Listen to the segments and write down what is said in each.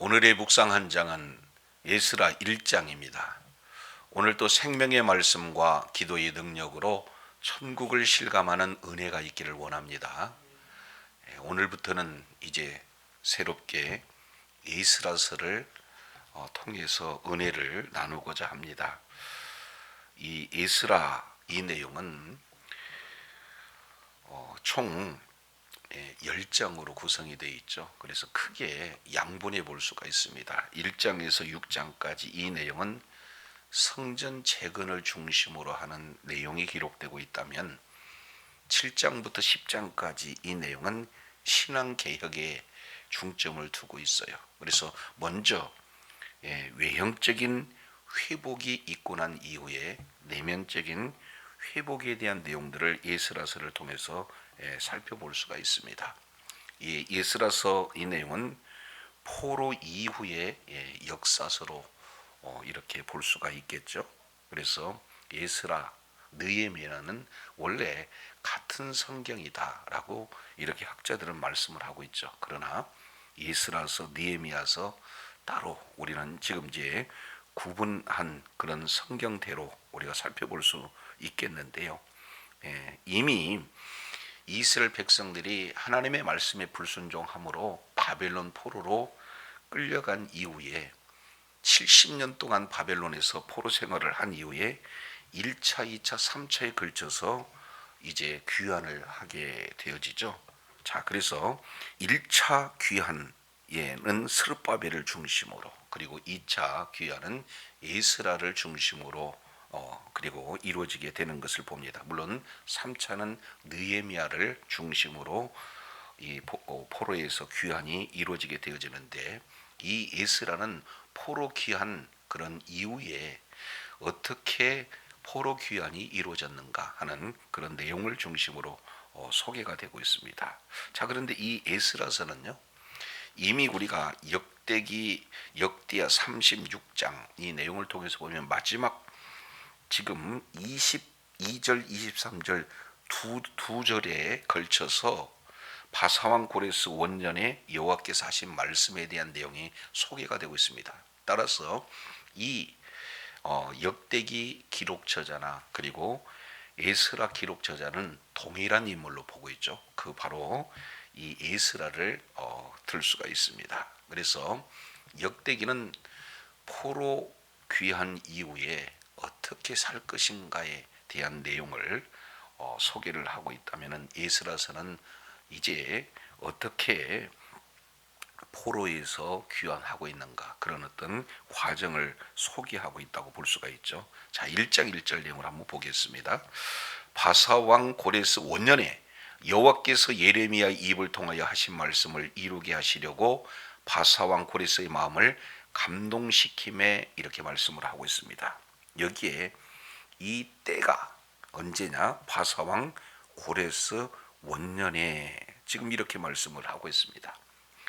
오늘의 묵상 한 장은 에스라 1장입니다. 오늘 또 생명의 말씀과 기도의 능력으로 천국을 실감하는 은혜가 있기를 원합니다. 오늘부터는 이제 새롭게 에스라서를 통해서 은혜를 나누고자 합니다. 이 에스라 이 내용은 총 10장으로 구성이 되어 있죠. 그래서 크게 양분해 볼 수가 있습니다. 1장에서 6장까지 이 내용은 성전 재건을 중심으로 하는 내용이 기록되고 있다면 7장부터 10장까지 이 내용은 신앙개혁에 중점을 두고 있어요. 그래서 먼저 외형적인 회복이 있고 난 이후에 내면적인 회복에 대한 내용들을 에스라서를 통해서 살펴볼 수가 있습니다. 이 에스라서 이 내용은 포로 이후의 역사서로 이렇게 볼 수가 있겠죠. 그래서 에스라, 느헤미야는 원래 같은 성경이다라고 이렇게 학자들은 말씀을 하고 있죠. 그러나 에스라서, 느헤미야서 따로 우리는 지금 이제 구분한 그런 성경대로 우리가 살펴볼 수 있겠는데요. 이미 이스라엘 백성들이 하나님의 말씀에 불순종함으로 바벨론 포로로 끌려간 이후에 70년 동안 바벨론에서 포로 생활을 한 이후에 1차, 2차, 3차에 걸쳐서 이제 귀환을 하게 되어지죠. 자, 그래서 1차 귀환에는 스룹바벨을 중심으로, 그리고 2차 귀환은 에스라를 중심으로 그리고 이루어지게 되는 것을 봅니다. 물론 3차는 느헤미야를 중심으로 이 포로에서 귀환이 이루어지게 되어지는데, 이 에스라는 포로 귀환 그런 이후에 어떻게 포로 귀환이 이루어졌는가 하는 그런 내용을 중심으로 소개가 되고 있습니다. 자, 그런데 이 에스라서는요, 이미 우리가 역대하 36장 이 내용을 통해서 보면 마지막 지금 22절, 23절 두 절에 걸쳐서 바사왕 고레스 원년에 여호와께서 하신 말씀에 대한 내용이 소개가 되고 있습니다. 따라서 이 역대기 기록저자나 그리고 에스라 기록저자는 동일한 인물로 보고 있죠. 그 바로 이 에스라를 들 수가 있습니다. 그래서 역대기는 포로 귀한 이후에 어떻게 살 것인가에 대한 내용을 소개를 하고 있다면, 에스라서는 이제 어떻게 포로에서 귀환하고 있는가 그런 어떤 과정을 소개하고 있다고 볼 수가 있죠. 자, 1장 1절 내용을 한번 보겠습니다. 바사왕 고레스 원년에 여호와께서 예레미야의 입을 통하여 하신 말씀을 이루게 하시려고 바사왕 고레스의 마음을 감동시킴에 이렇게 말씀을 하고 있습니다. 여기에 이 때가 언제냐? 바사왕 고레스 원년에 지금 이렇게 말씀을 하고 있습니다.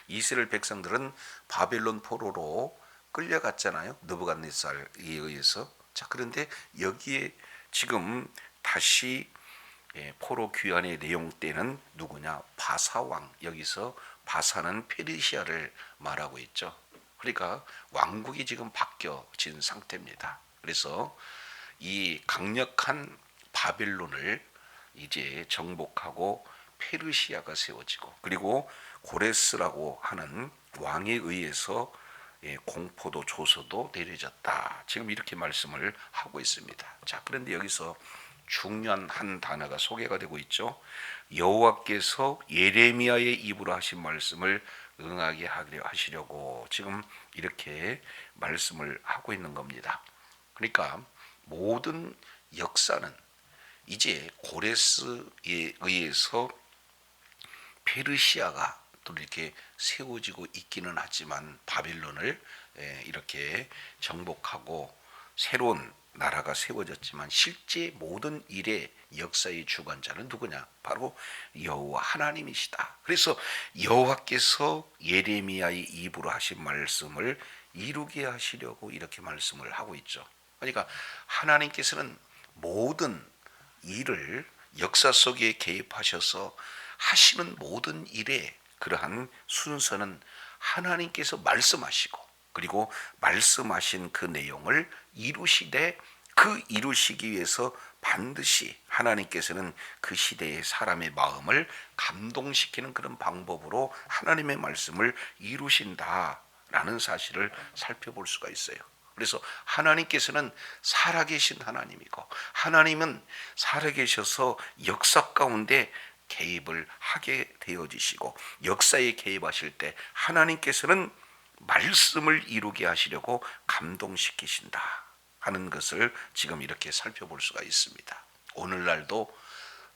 이스라엘 백성들은 바벨론 포로로 끌려갔잖아요. 느부갓네살에 의해서. 자, 그런데 여기에 지금 다시 포로 귀환의 내용 때는 누구냐? 바사왕. 여기서 바사는 페르시아를 말하고 있죠. 그러니까 왕국이 지금 바뀌어진 상태입니다. 그래서 이 강력한 바벨론을 이제 정복하고 페르시아가 세워지고, 그리고 고레스라고 하는 왕에 의해서 공포도 조서도 내려졌다. 지금 이렇게 말씀을 하고 있습니다. 자, 그런데 여기서 중요한 한 단어가 소개가 되고 있죠. 여호와께서 예레미야의 입으로 하신 말씀을 응하게 하시려고 지금 이렇게 말씀을 하고 있는 겁니다. 그러니까 모든 역사는 이제 고레스에 의해서 페르시아가 또 이렇게 세워지고 있기는 하지만, 바빌론을 이렇게 정복하고 새로운 나라가 세워졌지만, 실제 모든 일의 역사의 주관자는 누구냐? 바로 여호와 하나님이시다. 그래서 여호와께서 예레미야의 입으로 하신 말씀을 이루게 하시려고 이렇게 말씀을 하고 있죠. 그러니까 하나님께서는 모든 일을 역사 속에 개입하셔서 하시는 모든 일에 그러한 순서는 하나님께서 말씀하시고 그리고 말씀하신 그 내용을 이루시되 그 이루시기 위해서 반드시 하나님께서는 그 시대의 사람의 마음을 감동시키는 그런 방법으로 하나님의 말씀을 이루신다라는 사실을 살펴볼 수가 있어요. 그래서 하나님께서는 살아계신 하나님이고 하나님은 살아계셔서 역사 가운데 개입을 하게 되어지시고 역사에 개입하실 때 하나님께서는 말씀을 이루게 하시려고 감동시키신다 하는 것을 지금 이렇게 살펴볼 수가 있습니다. 오늘날도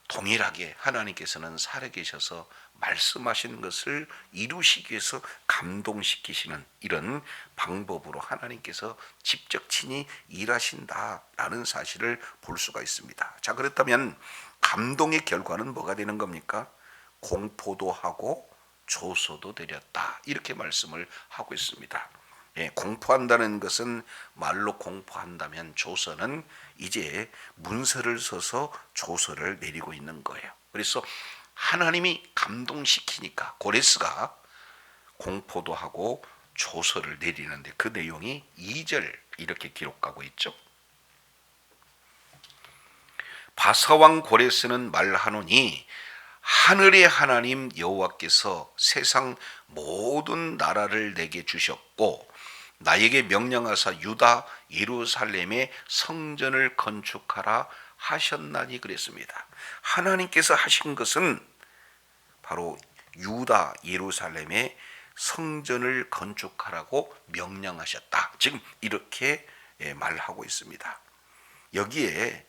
동일하게 하나님께서는 살아계셔서 말씀하신 것을 이루시기 위해서 감동시키시는 이런 방법으로 하나님께서 직접 친히 일하신다라는 사실을 볼 수가 있습니다. 자, 그렇다면 감동의 결과는 뭐가 되는 겁니까? 공포도 하고 조소도 되렸다 이렇게 말씀을 하고 있습니다. 예, 공포한다는 것은 말로 공포한다면 조서는 이제 문서를 써서 조서를 내리고 있는 거예요. 그래서 하나님이 감동시키니까 고레스가 공포도 하고 조서를 내리는데 그 내용이 2절 이렇게 기록하고 있죠. 바사왕 고레스는 말하노니 하늘의 하나님 여호와께서 세상 모든 나라를 내게 주셨고 나에게 명령하사 유다 예루살렘의 성전을 건축하라 하셨나니 그랬습니다. 하나님께서 하신 것은 바로 유다 예루살렘의 성전을 건축하라고 명령하셨다. 지금 이렇게 말하고 있습니다. 여기에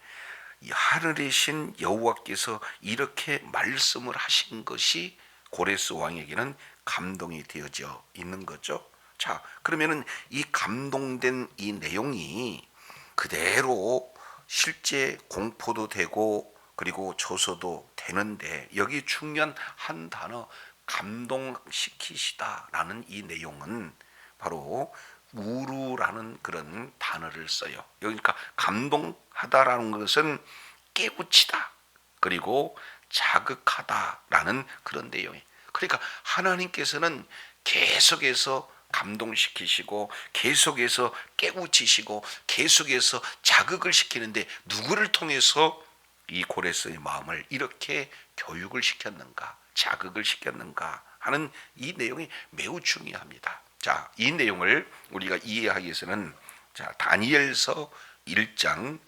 하늘의 신 여호와께서 이렇게 말씀을 하신 것이 고레스 왕에게는 감동이 되어져 있는 거죠. 자, 그러면은 이 감동된 이 내용이 그대로 실제 공포도 되고 그리고 조서도 되는데 여기 중요한 한 단어 감동시키시다라는 이 내용은 바로 우루라는 그런 단어를 써요. 그러니까 감동하다라는 것은 깨우치다 그리고 자극하다라는 그런 내용이에요. 그러니까 하나님께서는 계속해서 감동시키시고 계속해서 깨우치시고 계속해서 자극을 시키는데 누구를 통해서 이 고레스의 마음을 이렇게 교육을 시켰는가 자극을 시켰는가 하는 이 내용이 매우 중요합니다. 자, 이 내용을 우리가 이해하기 위해서는 자, 다니엘서 1장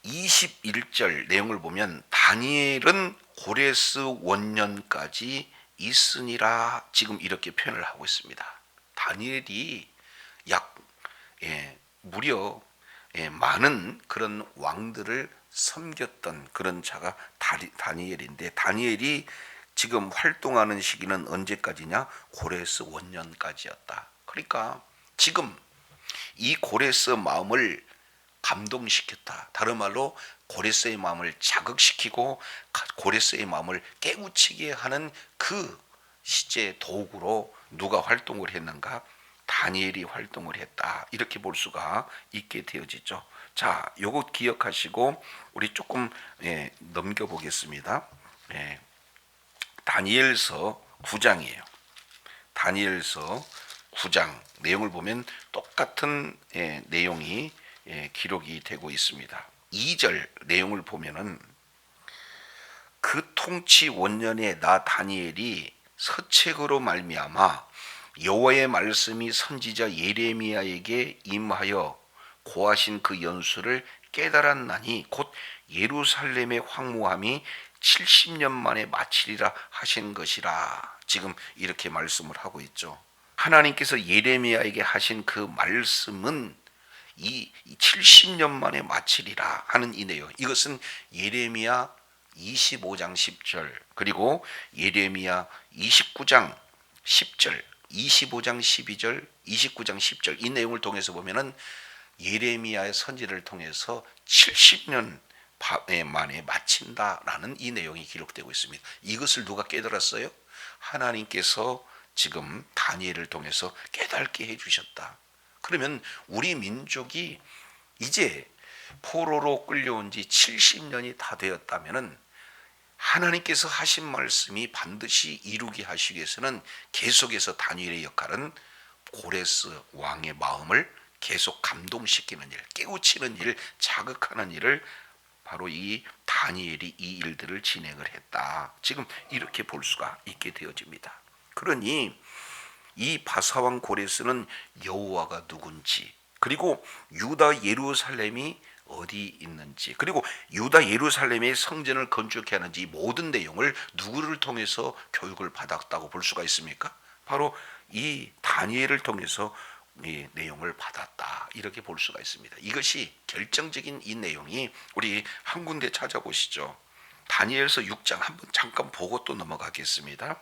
21절 내용을 보면 다니엘은 고레스 원년까지 있으니라 지금 이렇게 표현을 하고 있습니다. 다니엘이 무려 많은 그런 왕들을 섬겼던 그런 자가 다니엘인데 다니엘이 지금 활동하는 시기는 언제까지냐? 고레스 원년까지였다. 그러니까 지금 이 고레스 마음을 감동시켰다. 다른 말로 고레스의 마음을 자극시키고 고레스의 마음을 깨우치게 하는 그 시제 도구로 누가 활동을 했는가? 다니엘이 활동을 했다. 이렇게 볼 수가 있게 되어지죠. 자, 요거 기억하시고 우리 조금 넘겨보겠습니다. 다니엘서 9장이에요. 다니엘서 9장 내용을 보면 똑같은 내용이 기록이 되고 있습니다. 2절 내용을 보면은 그 통치 원년에 나 다니엘이 서책으로 말미암아 여호와의 말씀이 선지자 예레미야에게 임하여 고하신 그 연수를 깨달았나니 곧 예루살렘의 황무함이 70년 만에 마치리라 하신 것이라. 지금 이렇게 말씀을 하고 있죠. 하나님께서 예레미야에게 하신 그 말씀은 이 70년 만에 마치리라 하는 이 내용. 이것은 예레미야 25장 10절 그리고 예레미야 29장 10절 25장 12절 29장 10절 이 내용을 통해서 보면은 예레미야의 선지를 통해서 70년 만에 마친다라는 이 내용이 기록되고 있습니다. 이것을 누가 깨달았어요? 하나님께서 지금 다니엘을 통해서 깨닫게 해주셨다. 그러면 우리 민족이 이제 포로로 끌려온 지 70년이 다 되었다면은 하나님께서 하신 말씀이 반드시 이루게 하시기 위해서는 계속해서 다니엘의 역할은 고레스 왕의 마음을 계속 감동시키는 일, 깨우치는 일, 자극하는 일을 바로 이 다니엘이 이 일들을 진행을 했다. 지금 이렇게 볼 수가 있게 되어집니다. 그러니 이 바사왕 고레스는 여호와가 누군지, 그리고 유다 예루살렘이 어디 있는지, 그리고 유다 예루살렘의 성전을 건축해야 하는지, 모든 내용을 누구를 통해서 교육을 받았다고 볼 수가 있습니까? 바로 이 다니엘을 통해서 이 내용을 받았다, 이렇게 볼 수가 있습니다. 이것이 결정적인 이 내용이 우리 한 군데 찾아보시죠. 다니엘서 6장 한번 잠깐 보고 또 넘어가겠습니다.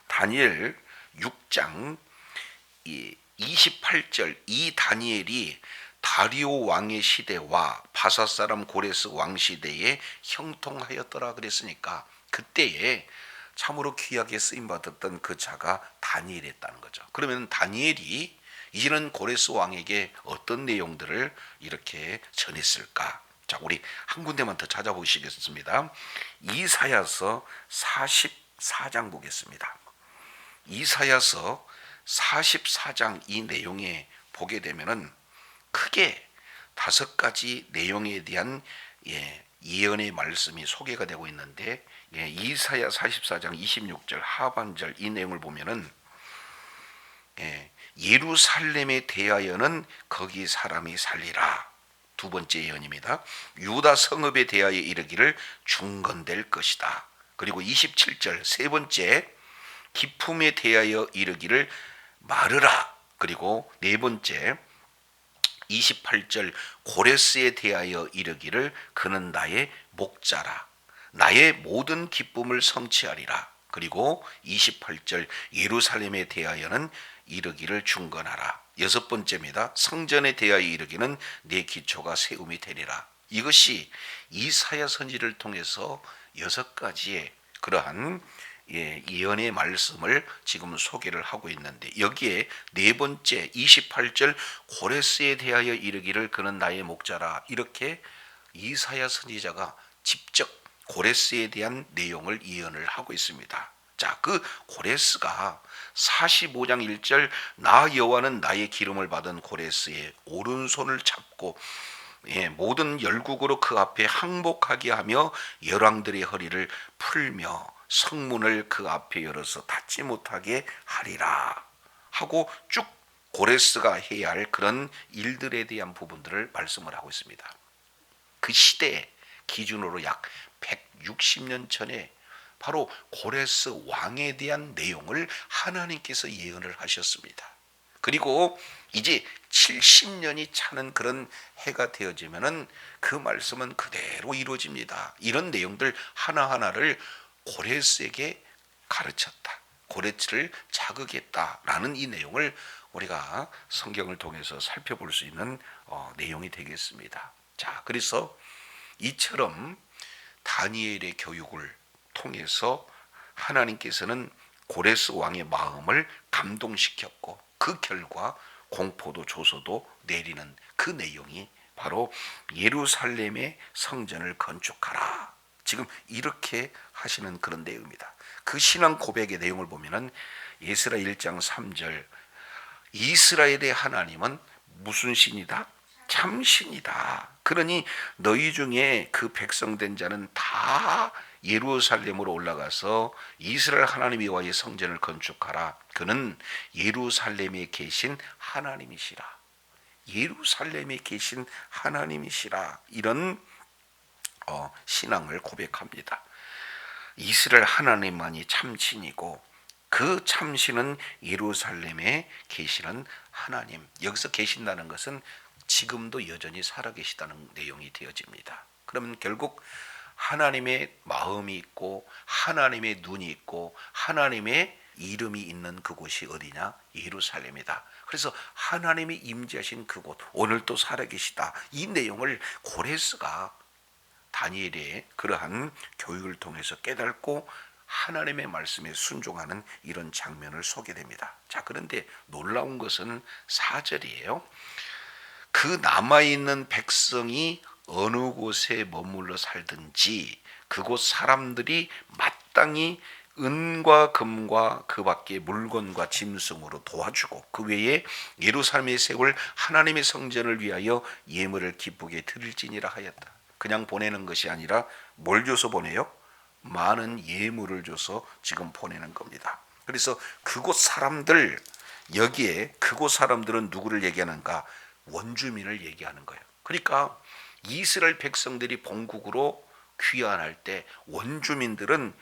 다니엘 6장 28절, 이 다니엘이 다리오 왕의 시대와 바사 사람 고레스 왕 시대에 형통하였더라 그랬으니까 그때에 참으로 귀하게 쓰임 받았던 그 자가 다니엘이었다는 거죠. 그러면 다니엘이 이제는 고레스 왕에게 어떤 내용들을 이렇게 전했을까? 자, 우리 한 군데만 더 찾아보시겠습니다. 이사야서 44장 보겠습니다. 이사야서 44장 이 내용에 보게 되면은 크게 5가지 내용에 대한 예언의 말씀이 소개가 되고 있는데, 이사야 44장 26절 하반절 이 내용을 보면은 예루살렘에 대하여는 거기 사람이 살리라. 두 번째 예언입니다. 유다 성읍에 대하여 이르기를 중건될 것이다. 그리고 27절 세 번째, 기품에 대하여 이르기를 마르라. 그리고 네 번째, 28절 고레스에 대하여 이르기를 그는 나의 목자라. 나의 모든 기쁨을 성취하리라. 그리고 28절 예루살렘에 대하여는 이르기를 중건하라. 여섯 번째입니다. 성전에 대하여 이르기는 내 기초가 세움이 되리라. 이것이 이사야 선지를 통해서 6가지의 그러한 예언의 말씀을 지금 소개를 하고 있는데, 여기에 네 번째 28절 고레스에 대하여 이르기를 그는 나의 목자라, 이렇게 이사야 선지자가 직접 고레스에 대한 내용을 예언을 하고 있습니다. 자, 그 고레스가 45장 1절 나 여호와는 나의 기름을 받은 고레스의 오른손을 잡고 모든 열국으로 그 앞에 항복하게 하며 열왕들의 허리를 풀며 성문을 그 앞에 열어서 닫지 못하게 하리라 하고 쭉 고레스가 해야 할 그런 일들에 대한 부분들을 말씀을 하고 있습니다. 그 시대 기준으로 약 160년 전에 바로 고레스 왕에 대한 내용을 하나님께서 예언을 하셨습니다. 그리고 이제 70년이 차는 그런 해가 되어지면은 그 말씀은 그대로 이루어집니다. 이런 내용들 하나하나를 고레스에게 가르쳤다, 고레스를 자극했다라는 이 내용을 우리가 성경을 통해서 살펴볼 수 있는 내용이 되겠습니다. 자, 그래서 이처럼 다니엘의 교육을 통해서 하나님께서는 고레스 왕의 마음을 감동시켰고, 그 결과 공포도 조소도 내리는 그 내용이 바로 예루살렘의 성전을 건축하라, 지금 이렇게 하시는 그런 내용입니다. 그 신앙 고백의 내용을 보면은 예스라 1장 3절 이스라엘의 하나님은 무슨 신이다? 참신이다. 그러니 너희 중에 그 백성된 자는 다 예루살렘으로 올라가서 이스라엘 하나님 여호와의 성전을 건축하라. 그는 예루살렘에 계신 하나님이시라. 예루살렘에 계신 하나님이시라. 이런 신앙을 고백합니다. 이스라엘 하나님만이 참신이고 그 참신은 예루살렘에 계시는 하나님. 여기서 계신다는 것은 지금도 여전히 살아계시다는 내용이 되어집니다. 그러면 결국 하나님의 마음이 있고 하나님의 눈이 있고 하나님의 이름이 있는 그곳이 어디냐? 예루살렘이다. 그래서 하나님이 임재하신 그곳, 오늘도 살아계시다. 이 내용을 고레스가 다니엘의 그러한 교육을 통해서 깨닫고 하나님의 말씀에 순종하는 이런 장면을 소개됩니다. 자, 그런데 놀라운 것은 4절이에요. 그 남아있는 백성이 어느 곳에 머물러 살든지 그곳 사람들이 마땅히 은과 금과 그 밖의 물건과 짐승으로 도와주고 그 외에 예루살렘에 세울 하나님의 성전을 위하여 예물을 기쁘게 드릴지니라 하였다. 그냥 보내는 것이 아니라 뭘 줘서 보내요? 많은 예물을 줘서 지금 보내는 겁니다. 그래서 그곳 사람들, 여기에 그곳 사람들은 누구를 얘기하는가? 원주민을 얘기하는 거예요. 그러니까 이스라엘 백성들이 본국으로 귀환할 때 원주민들은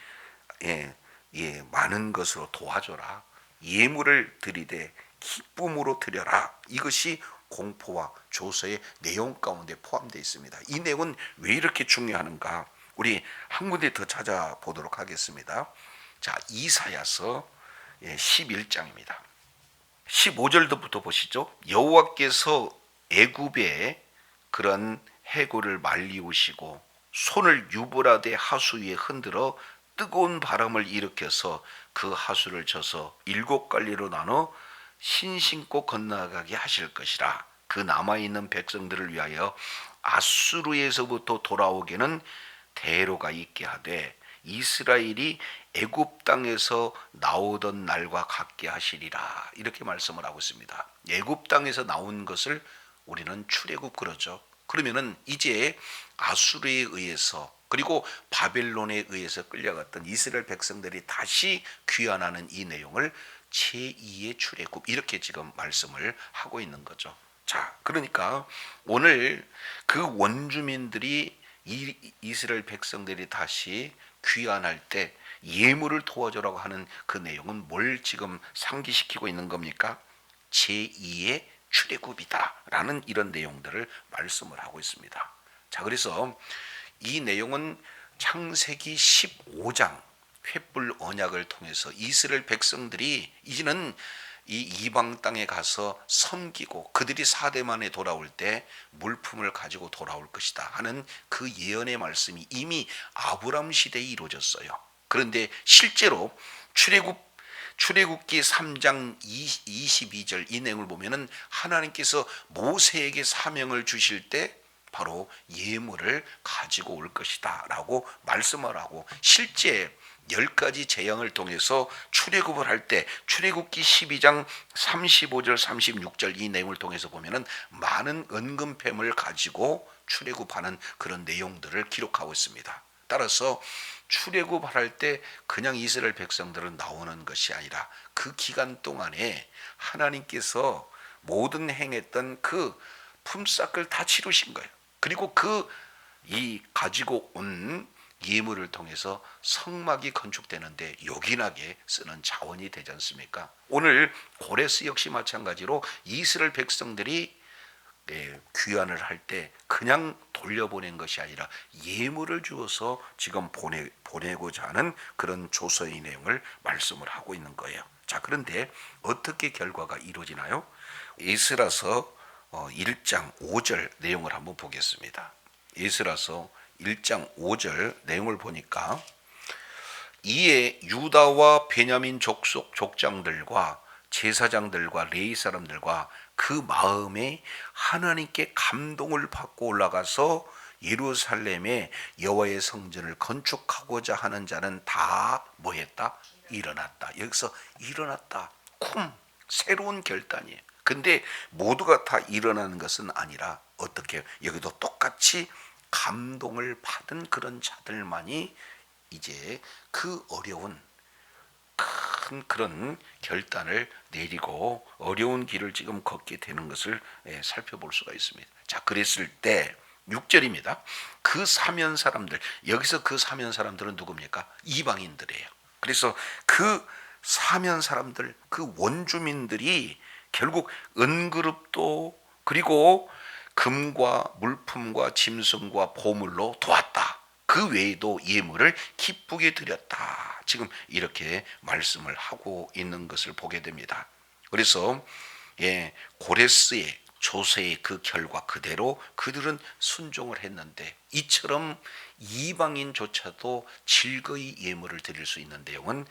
많은 것으로 도와줘라, 예물을 드리되 기쁨으로 드려라. 이것이 공포와 조서의 내용 가운데 포함되어 있습니다. 이 내용은 왜 이렇게 중요한가? 우리 한 군데 더 찾아보도록 하겠습니다. 자, 이사야서 11장입니다. 15절부터 보시죠. 여호와께서 애굽의 그런 해골을 말리우시고 손을 유브라데 하수 위에 흔들어 뜨거운 바람을 일으켜서 그 하수를 쳐서 7갈래로 나눠 신신고 건너가게 하실 것이라. 그 남아있는 백성들을 위하여 아수르에서부터 돌아오게는 대로가 있게 하되 이스라엘이 애굽 땅에서 나오던 날과 같게 하시리라. 이렇게 말씀을 하고 있습니다. 애굽 땅에서 나온 것을 우리는 출애굽 그러죠. 그러면은 이제 아수르에 의해서 그리고 바벨론에 의해서 끌려갔던 이스라엘 백성들이 다시 귀환하는 이 내용을 제2의 출애굽 이렇게 지금 말씀을 하고 있는 거죠. 자, 그러니까 오늘 그 원주민들이 이스라엘 백성들이 다시 귀환할 때 예물을 도와주라고 하는 그 내용은 뭘 지금 상기시키고 있는 겁니까? 제2의 출애굽이다라는 이런 내용들을 말씀을 하고 있습니다. 자, 그래서 이 내용은 창세기 15장 횃불 언약을 통해서 이스라엘 백성들이 이제는 이 이방 땅에 가서 섬기고 그들이 4대 만에 돌아올 때 물품을 가지고 돌아올 것이다 하는 그 예언의 말씀이 이미 아브람 시대에 이루어졌어요. 그런데 실제로 출애굽기 3장 22절 이 내용을 보면은 하나님께서 모세에게 사명을 주실 때 바로 예물을 가지고 올 것이다 라고 말씀을 하고, 실제 10가지 재앙을 통해서 출애굽을 할 때 출애굽기 12장 35절 36절 이 내용을 통해서 보면은 많은 은금뱀을 가지고 출애굽하는 그런 내용들을 기록하고 있습니다. 따라서 출애굽할 때 그냥 이스라엘 백성들은 나오는 것이 아니라 그 기간 동안에 하나님께서 모든 행했던 그 품삯을 다 치르신 거예요. 그리고 이 가지고 온 예물을 통해서 성막이 건축되는데 요긴하게 쓰는 자원이 되지 않습니까? 오늘 고레스 역시 마찬가지로 이스라엘 백성들이 귀환을 할 때 그냥 돌려보낸 것이 아니라 예물을 주어서 지금 보내고자 하는 그런 조서의 내용을 말씀을 하고 있는 거예요. 자, 그런데 어떻게 결과가 이루어지나요? 에스라서 1장 5절 내용을 한번 보겠습니다. 에스라서 1장 5절 내용을 보니까 이에 유다와 베냐민 족장들과 제사장들과 레위 사람들과 그 마음에 하나님께 감동을 받고 올라가서 예루살렘에 여호와의 성전을 건축하고자 하는 자는 다 뭐했다? 일어났다. 여기서 일어났다. 새로운 결단이에요. 근데 모두가 다 일어나는 것은 아니라 어떻게 여기도 똑같이 감동을 받은 그런 자들만이 이제 그 어려운 큰 그런 결단을 내리고 어려운 길을 지금 걷게 되는 것을 살펴볼 수가 있습니다. 자, 그랬을 때 6절입니다. 그 사면 사람들, 여기서 그 사면 사람들은 누굽니까? 이방인들이에요. 그래서 그 사면 사람들, 그 원주민들이 결국 은그룹도 그리고 금과 물품과 짐승과 보물로 도왔다. 그 외에도 예물을 기쁘게 드렸다. 지금 이렇게 말씀을 하고 있는 것을 보게 됩니다. 그래서 고레스의 조세의 그 결과 그대로 그들은 순종을 했는데, 이처럼 이방인조차도 즐거이 예물을 드릴 수 있는 내용은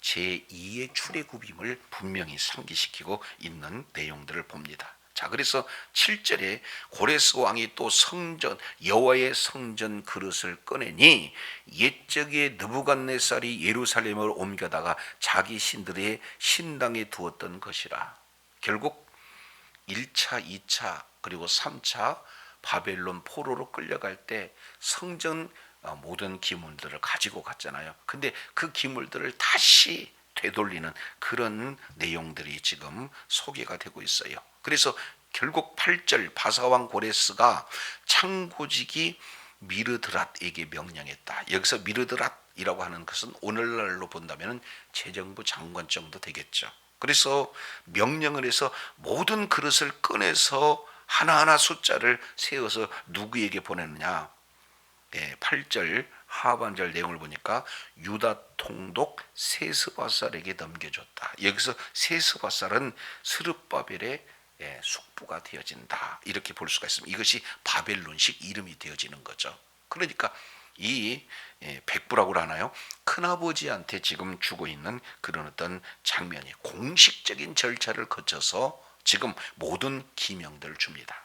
제2의 출애굽임을 분명히 상기시키고 있는 내용들을 봅니다. 자, 그래서 7절에 고레스 왕이 또 성전 여호와의 성전 그릇을 꺼내니 옛적에 느부갓네살이 예루살렘을 옮겨다가 자기 신들의 신당에 두었던 것이라. 결국 1차, 2차 그리고 3차 바벨론 포로로 끌려갈 때 성전 모든 기물들을 가지고 갔잖아요. 근데 그 기물들을 다시 되돌리는 그런 내용들이 지금 소개가 되고 있어요. 그래서 결국 8절 바사왕 고레스가 창고지기 미르드랏에게 명령했다. 여기서 미르드랏이라고 하는 것은 오늘날로 본다면 재정부 장관 정도 되겠죠. 그래서 명령을 해서 모든 그릇을 꺼내서 하나하나 숫자를 세워서 누구에게 보내느냐. 8절 하반절 내용을 보니까 유다 통독 세스바살에게 넘겨줬다. 여기서 세스바살은 스룹바벨의 숙부가 되어진다. 이렇게 볼 수가 있습니다. 이것이 바벨론식 이름이 되어지는 거죠. 그러니까 이 백부라고 하나요? 큰아버지한테 지금 주고 있는 그런 어떤 장면이 공식적인 절차를 거쳐서 지금 모든 기명들을 줍니다.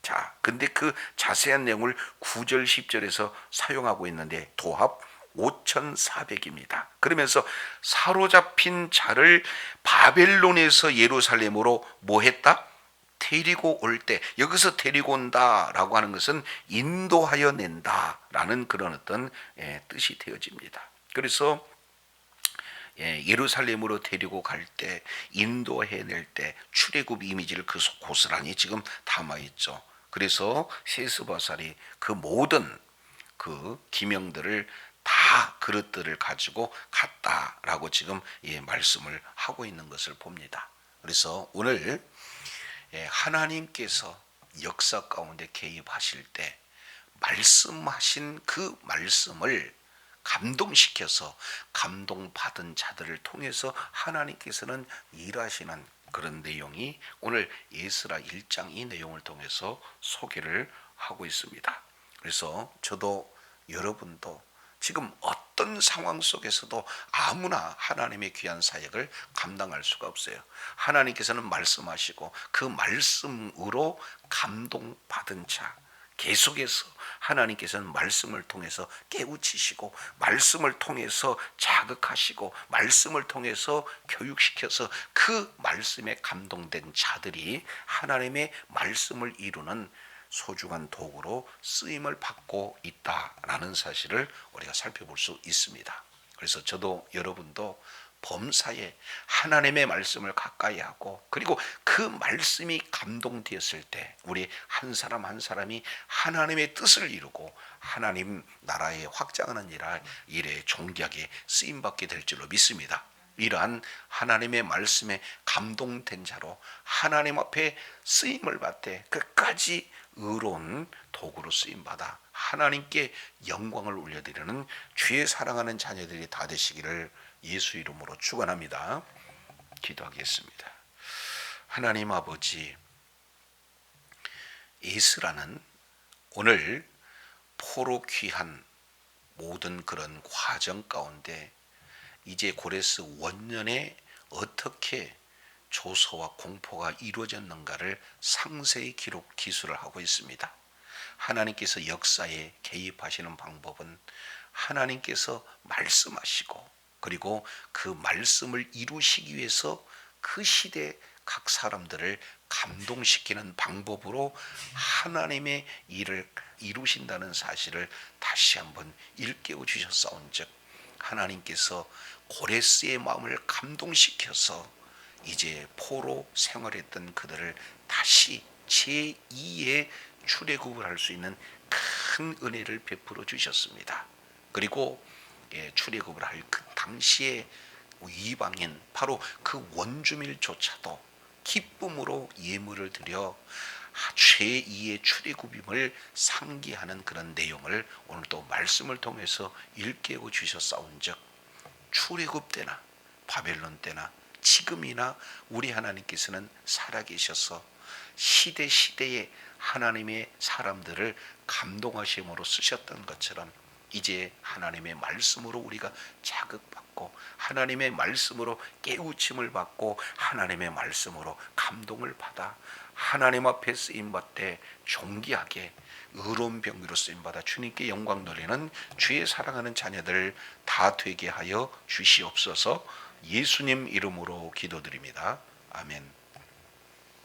자, 근데 그 자세한 내용을 9절 10절에서 사용하고 있는데 도합 5,400입니다. 그러면서 사로잡힌 자를 바벨론에서 예루살렘으로 뭐 했다? 데리고 올 때, 여기서 데리고 온다라고 하는 것은 인도하여 낸다라는 그런 어떤 뜻이 되어집니다. 그래서 예루살렘으로 데리고 갈 때, 인도해낼 때 출애굽 이미지를 그 고스란히 지금 담아 있죠. 그래서 세스바살이 그 모든 그 기명들을 다 그릇들을 가지고 갔다라고 지금 말씀을 하고 있는 것을 봅니다. 그래서 오늘 하나님께서 역사 가운데 개입하실 때 말씀하신 그 말씀을 감동시켜서 감동받은 자들을 통해서 하나님께서는 일하시는 그런 내용이 오늘 에스라 1장 이 내용을 통해서 소개를 하고 있습니다. 그래서 저도 여러분도 지금 어떤 상황 속에서도 아무나 하나님의 귀한 사역을 감당할 수가 없어요. 하나님께서는 말씀하시고 그 말씀으로 감동받은 자, 계속해서 하나님께서는 말씀을 통해서 깨우치시고 말씀을 통해서 자극하시고 말씀을 통해서 교육시켜서 그 말씀에 감동된 자들이 하나님의 말씀을 이루는 소중한 도구로 쓰임을 받고 있다라는 사실을 우리가 살펴볼 수 있습니다. 그래서 저도 여러분도 범사에 하나님의 말씀을 가까이 하고 그리고 그 말씀이 감동되었을 때 우리 한 사람 한 사람이 하나님의 뜻을 이루고 하나님 나라의 확장하는 일에 존귀하게 쓰임받게 될 줄로 믿습니다. 이러한 하나님의 말씀에 감동된 자로 하나님 앞에 쓰임을 받되 끝까지 의로운 도구로 쓰임받아 하나님께 영광을 올려드리는 주의 사랑하는 자녀들이 다 되시기를 예수 이름으로 축원합니다. 기도하겠습니다. 하나님 아버지, 에스라는 오늘 포로 귀한 모든 그런 과정 가운데 이제 고레스 원년에 어떻게 조소와 공포가 이루어졌는가를 상세히 기술을 하고 있습니다. 하나님께서 역사에 개입하시는 방법은 하나님께서 말씀하시고 그리고 그 말씀을 이루시기 위해서 그 시대 각 사람들을 감동시키는 방법으로 하나님의 일을 이루신다는 사실을 다시 한번 일깨워 주셨사온즉 하나님께서 고레스의 마음을 감동시켜서 이제 포로 생활했던 그들을 다시 제2의 출애굽을 할 수 있는 큰 은혜를 베풀어 주셨습니다. 그리고 출애굽을 할 그 당시에 이방인 바로 그 원주민조차도 기쁨으로 예물을 드려 제2의 출애굽임을 상기하는 그런 내용을 오늘 또 말씀을 통해서 일깨워 주셨사온즉 출애굽 때나 바벨론 때나 지금이나 우리 하나님께서는 살아계셔서 시대시대에 하나님의 사람들을 감동하심으로 쓰셨던 것처럼 이제 하나님의 말씀으로 우리가 자극받고 하나님의 말씀으로 깨우침을 받고 하나님의 말씀으로 감동을 받아 하나님 앞에 쓰임받되 존귀하게 의로운 병기로 쓰임받아 주님께 영광 돌리는 주의 사랑하는 자녀들 다 되게 하여 주시옵소서. 예수님 이름으로 기도드립니다. 아멘.